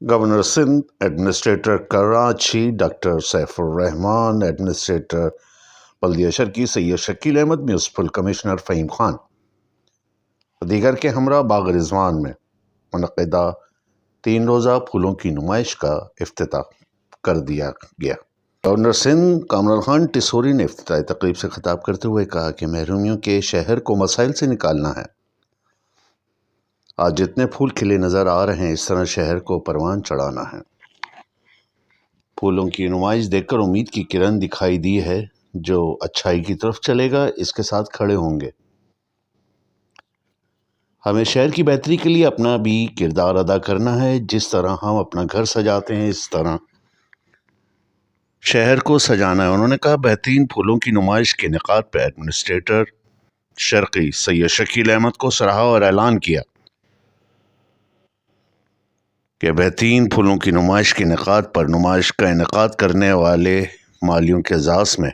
Governor Sindh, administrator Karachi doctor Saif ur-Rehman, administrator بلدیہ شرقی Syed Shakeel Ahmed, municipal commissioner Fahim Khan دیگر کے ہمراہ باغ رضوان میں منعقدہ 3 روزہ پھولوں کی نمائش کا افتتاح کر دیا گیا۔ گورنر سندھ کامران خان ٹسوری نے افتتاحی تقریب سے خطاب کرتے ہوئے کہا کہ محرومیوں کے شہر کو مسائل سے نکالنا ہے۔ آج جتنے پھول کھلے نظر آ رہے ہیں، اس طرح شہر کو پروان چڑھانا ہے۔ پھولوں کی نمائش دیکھ کر امید کی کرن دکھائی دی ہے۔ جو اچھائی کی طرف چلے گا، اس کے ساتھ کھڑے ہوں گے۔ ہمیں شہر کی بہتری کے لیے اپنا بھی کردار ادا کرنا ہے۔ جس طرح ہم اپنا گھر سجاتے ہیں، اس طرح شہر کو سجانا ہے۔ انہوں نے کہا بہترین پھولوں کی نمائش کے انعقاد پر ایڈمنسٹریٹر شرقی سید شکیل احمد کو سراہا اور اعلان کیا کہ بہترین پھولوں کی نمائش کے انعقاد پر نمائش کا انعقاد کرنے والے مالیوں کے اعزاز میں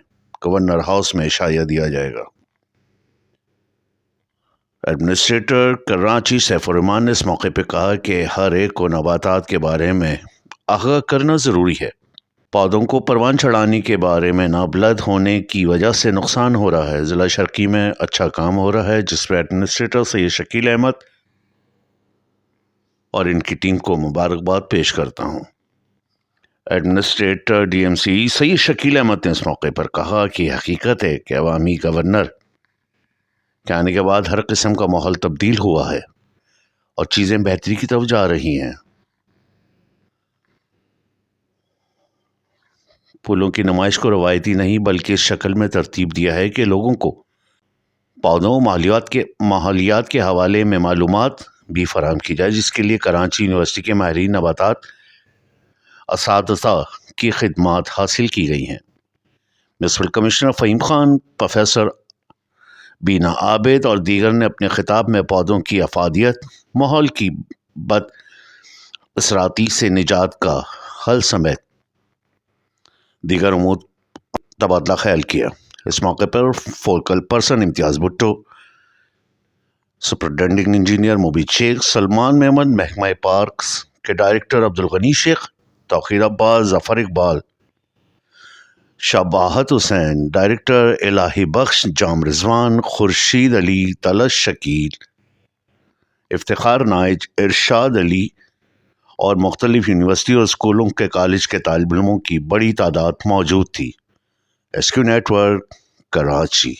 گورنر ہاؤس میں عشائیہ دیا جائے گا۔ ایڈمنسٹریٹر کراچی سیف الرحمان نے اس موقع پہ کہا کہ ہر ایک کو نباتات کے بارے میں آگاہ کرنا ضروری ہے۔ پودوں کو پروان چڑھانے کے بارے میں نابلد ہونے کی وجہ سے نقصان ہو رہا ہے۔ ضلع شرقی میں اچھا کام ہو رہا ہے، جس پہ ایڈمنسٹریٹر سید شکیل احمد اور ان کی ٹیم کو مبارکباد پیش کرتا ہوں۔ ایڈمنسٹریٹر ڈی ایم سی سید شکیل احمد نے اس موقع پر کہا کہ حقیقت ہے کہ عوامی گورنر کے آنے کے بعد ہر قسم کا ماحول تبدیل ہوا ہے اور چیزیں بہتری کی طرف جا رہی ہیں۔ پھولوں کی نمائش کو روایتی نہیں بلکہ اس شکل میں ترتیب دیا ہے کہ لوگوں کو پودوں ماحولیات کے حوالے میں معلومات بھی فراہم کی جائے، جس کے لیے کراچی یونیورسٹی کے ماہرین نباتات اساتذہ کی خدمات حاصل کی گئی ہیں۔ Municipal commissioner Fahim Khan, professor Bina Abid اور دیگر نے اپنے خطاب میں پودوں کی افادیت، ماحول کی بد اثراتی سے نجات کا حل سمیت دیگر امور تبادلہ خیال کیا۔ اس موقع پر فوکل پرسن امتیاز بھٹو، سپرنٹینڈنگ انجینئر مبید شیخ، سلمان محمد، محکمہ پارکس کے ڈائریکٹر عبدالغنی شیخ، توقیر عباس، ظفر اقبال، شباہت حسین، ڈائریکٹر الہی بخش، جام رضوان، خورشید علی، طلعت شکیل، افتخار نائج، ارشاد علی اور مختلف یونیورسٹی اور اسکولوں کے کالج کے طالب علموں کی بڑی تعداد موجود تھی۔ S Q network, Karachi.